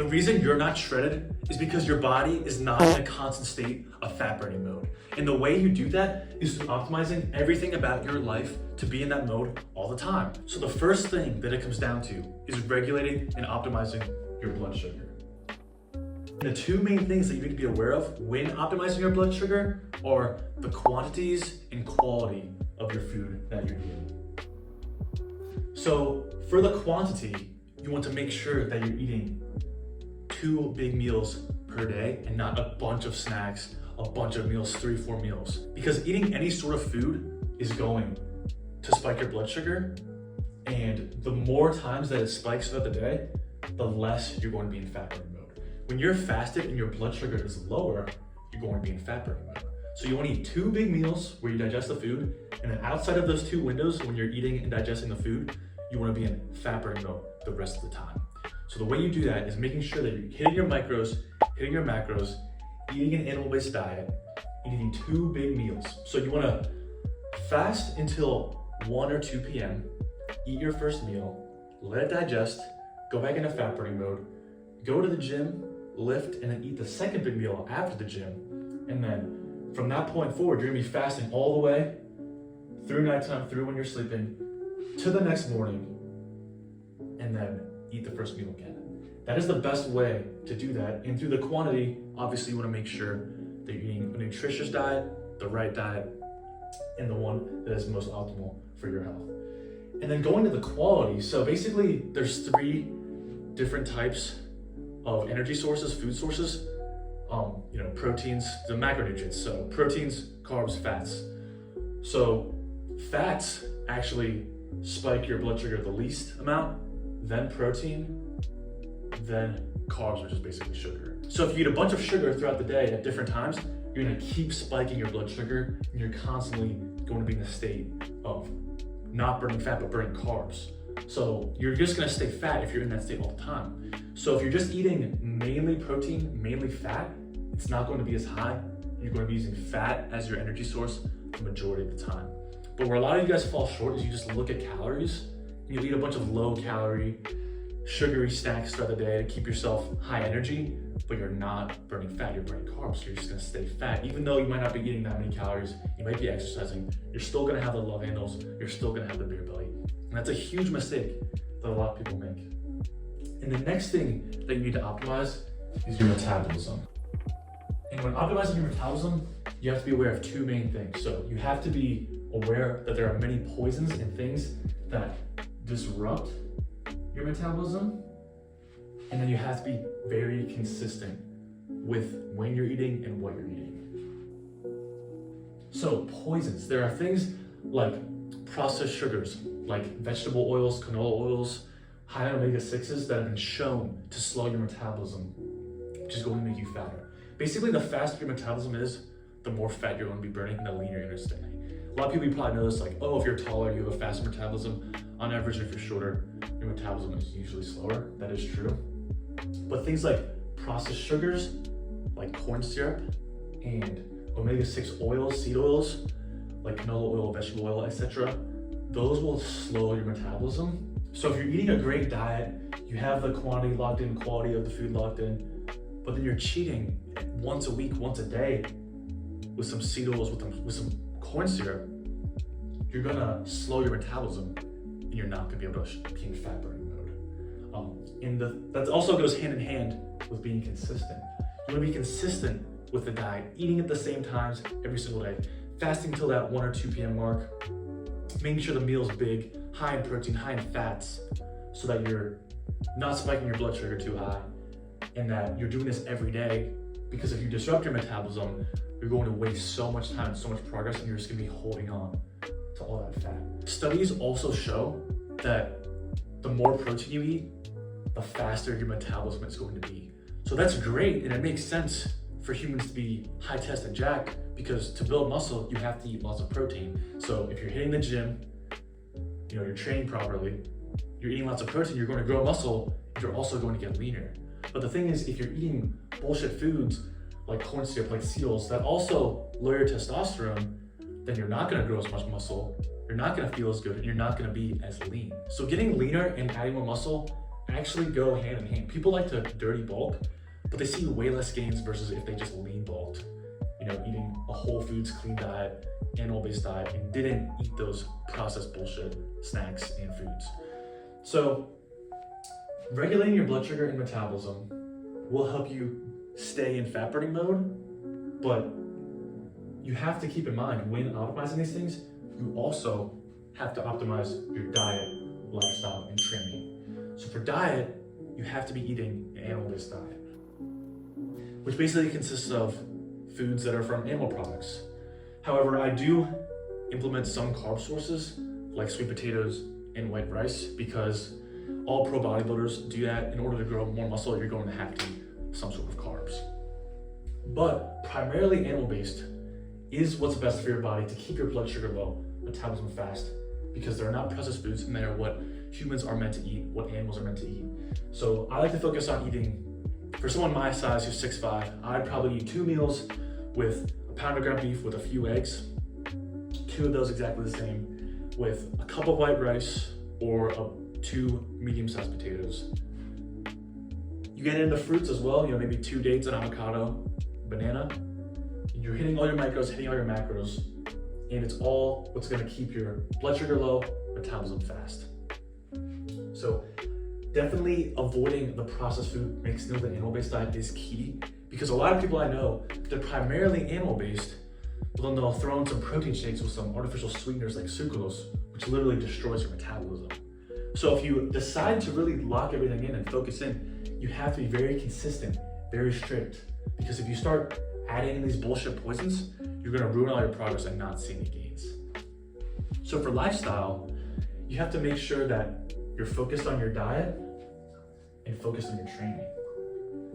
The reason you're not shredded is because your body is not in a constant state of fat burning mode. And the way you do that is through optimizing everything about your life to be in that mode all the time. So the first thing that it comes down to is regulating and optimizing your blood sugar. And the two main things that you need to be aware of when optimizing your blood sugar are the quantities and quality of your food that you're eating. So for the quantity, you want to make sure that you're eating 2 big meals per day and not a bunch of snacks, a bunch of meals, 3-4 meals. Because eating any sort of food is going to spike your blood sugar, and the more times that it spikes throughout the day, the less you're going to be in fat burning mode. When you're fasted and your blood sugar is lower, you're going to be in fat burning mode. So you want to eat 2 big meals where you digest the food, and then outside of those 2 windows, when you're eating and digesting the food, you want to be in fat burning mode the rest of the time. So the way you do that is making sure that you're hitting your micros, hitting your macros, eating an animal-based diet, and eating 2 big meals. So you want to fast until 1 or 2 p.m., eat your first meal, let it digest, go back into fat burning mode, go to the gym, lift, and then eat the second big meal after the gym. And then from that point forward, you're gonna be fasting all the way through nighttime, through when you're sleeping, to the next morning, and then eat the first meal again. That is the best way to do that. And through the quantity, obviously you wanna make sure that you're eating a nutritious diet, the right diet, and the one that is most optimal for your health. And then going to the quality, so basically there's 3 different types of energy sources, food sources. Proteins, the macronutrients, so proteins, carbs, fats. So fats actually spike your blood sugar the least amount, then protein, then carbs, which is basically sugar. So if you eat a bunch of sugar throughout the day at different times, you're gonna keep spiking your blood sugar, and you're constantly going to be in a state of not burning fat, but burning carbs. So you're just gonna stay fat if you're in that state all the time. So if you're just eating mainly protein, mainly fat, it's not going to be as high. You're going to be using fat as your energy source the majority of the time. But where a lot of you guys fall short is you just look at calories, and you eat a bunch of low calorie, sugary snacks throughout the day to keep yourself high energy, but you're not burning fat, you're burning carbs, so you're just gonna stay fat. Even though you might not be eating that many calories, you might be exercising, you're still gonna have the love handles, you're still gonna have the beer belly. And that's a huge mistake that a lot of people make. And the next thing that you need to optimize is your metabolism. And when optimizing your metabolism, you have to be aware of 2 main things. So you have to be aware that there are many poisons and things that disrupt your metabolism. And then you have to be very consistent with when you're eating and what you're eating. So poisons, there are things like processed sugars, like vegetable oils, canola oils, high in omega-6s that have been shown to slow your metabolism, which is going to make you fatter. Basically, the faster your metabolism is, the more fat you're going to be burning and the leaner you're going to stay. A lot of people, you probably know this, like, oh, if you're taller, you have a faster metabolism. On average, if you're shorter, your metabolism is usually slower. That is true. But things like processed sugars, like corn syrup, and omega-6 oils, seed oils, like canola oil, vegetable oil, etc., those will slow your metabolism. So if you're eating a great diet, you have the quantity locked in, quality of the food locked in, but then you're cheating once a week, once a day with some seed oils, with some corn syrup, you're gonna slow your metabolism, and you're not gonna be able to be in fat burning mode. That also goes hand in hand with being consistent. You wanna be consistent with the diet, eating at the same times every single day, fasting till that 1 or 2 p.m. mark, making sure the meal's big, high in protein, high in fats, so that you're not spiking your blood sugar too high, and that you're doing this every day, because if you disrupt your metabolism, you're going to waste so much time and so much progress, and you're just gonna be holding on to all that fat. Studies also show that the more protein you eat, the faster your metabolism is going to be. So that's great, and it makes sense for humans to be high test and jack, because to build muscle, you have to eat lots of protein. So if you're hitting the gym, you're training properly, you're eating lots of protein, you're going to grow muscle, and you're also going to get leaner. But the thing is, if you're eating bullshit foods like corn syrup, like seed oils, that also lower your testosterone, then you're not going to grow as much muscle, you're not going to feel as good, and you're not going to be as lean. So getting leaner and adding more muscle actually go hand in hand. People like to dirty bulk, but they see way less gains versus if they just lean bulked. You know, eating a whole foods, clean diet, animal-based diet, and didn't eat those processed bullshit snacks and foods. So regulating your blood sugar and metabolism will help you stay in fat burning mode, but you have to keep in mind when optimizing these things, you also have to optimize your diet, lifestyle, and training. So for diet, you have to be eating an animal-based diet, which basically consists of foods that are from animal products. However, I do implement some carb sources like sweet potatoes and white rice because all pro bodybuilders do that. In order to grow more muscle, you're going to have to eat some sort of carbs. But primarily animal-based is what's best for your body to keep your blood sugar low, metabolism fast, because they're not processed foods and they're what humans are meant to eat, what animals are meant to eat. So I like to focus on eating, for someone my size who's 6'5", I'd probably eat 2 meals with a pound of ground beef with a few eggs, 2 of those exactly the same, with a cup of white rice or 2 medium-sized potatoes. You get into fruits as well, you know, maybe 2 dates, an avocado, banana. You're hitting all your micros, hitting all your macros, and it's all what's gonna keep your blood sugar low, metabolism fast. So definitely avoiding the processed food mixed into the animal-based diet is key, because a lot of people I know, they're primarily animal-based, but then they'll throw in some protein shakes with some artificial sweeteners like sucralose, which literally destroys your metabolism. So if you decide to really lock everything in and focus in, you have to be very consistent, very strict, because if you start adding in these bullshit poisons, you're gonna ruin all your progress and not see any gains. So for lifestyle, you have to make sure that you're focused on your diet and focused on your training.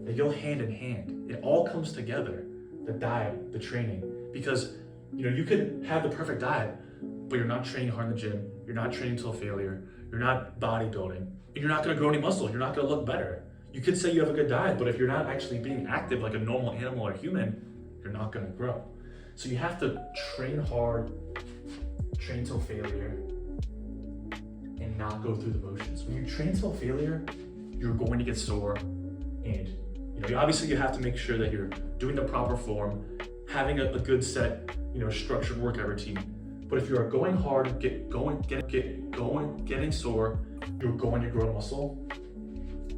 They go hand in hand. It all comes together, the diet, the training, because you know you could have the perfect diet, but you're not training hard in the gym, you're not training till failure, you're not bodybuilding, and you're not gonna grow any muscle, you're not gonna look better. You could say you have a good diet, but if you're not actually being active like a normal animal or human, you're not gonna grow. So you have to train hard, train till failure, and not go through the motions. When you train till failure, you're going to get sore, and you know, obviously you have to make sure that you're doing the proper form, having a good set, you know, structured workout routine. But if you are going hard, getting sore, you're going to grow muscle,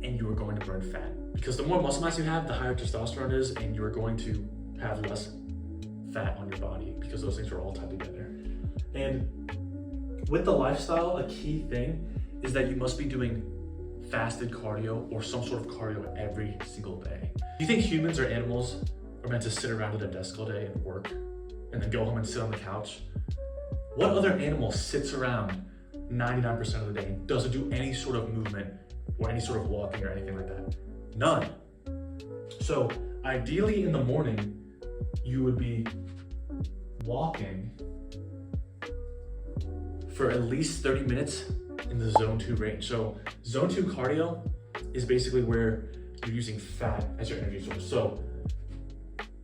and you are going to burn fat. Because the more muscle mass you have, the higher testosterone is, and you are going to have less fat on your body because those things are all tied together. And with the lifestyle, a key thing is that you must be doing fasted cardio or some sort of cardio every single day. Do you think humans or animals are meant to sit around at a desk all day and work and then go home and sit on the couch? What other animal sits around 99% of the day and doesn't do any sort of movement or any sort of walking or anything like that? None. So ideally in the morning, you would be walking for at least 30 minutes in the zone 2 range. So zone 2 cardio is basically where you're using fat as your energy source. So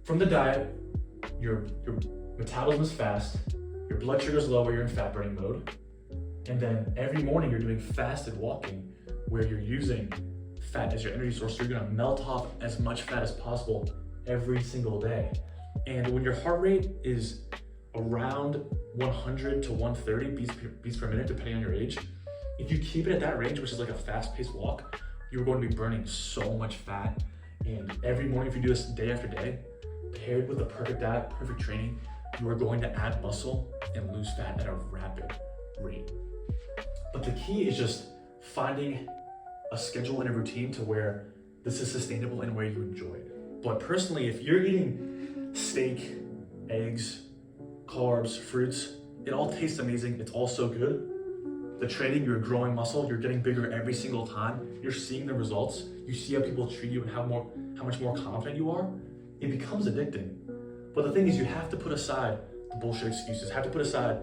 from the diet, your metabolism is fast, your blood sugar is low where you're in fat burning mode. And then every morning you're doing fasted walking where you're using fat as your energy source. So you're gonna melt off as much fat as possible every single day. And when your heart rate is around 100 to 130 beats per minute, depending on your age, if you keep it at that range, which is like a fast-paced walk, you're going to be burning so much fat. And every morning, if you do this day after day, paired with a perfect diet, perfect training, you are going to add muscle and lose fat at a rapid rate. But the key is just finding a schedule and a routine to where this is sustainable and where you enjoy it. But personally, if you're eating steak, eggs, carbs, fruits, it all tastes amazing. It's all so good. The training, you're growing muscle, you're getting bigger every single time. You're seeing the results. You see how people treat you and how much more confident you are. It becomes addicting. But the thing is, you have to put aside the bullshit excuses, have to put aside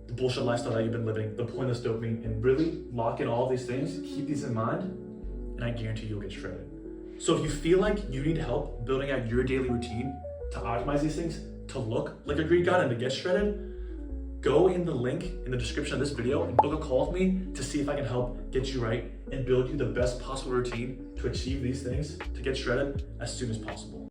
the bullshit lifestyle that you've been living, the pointless dopamine, and really lock in all these things, keep these in mind, and I guarantee you'll get shredded. So if you feel like you need help building out your daily routine to optimize these things, to look like a Greek god and to get shredded, go in the link in the description of this video and book a call with me to see if I can help get you right and build you the best possible routine to achieve these things, to get shredded as soon as possible.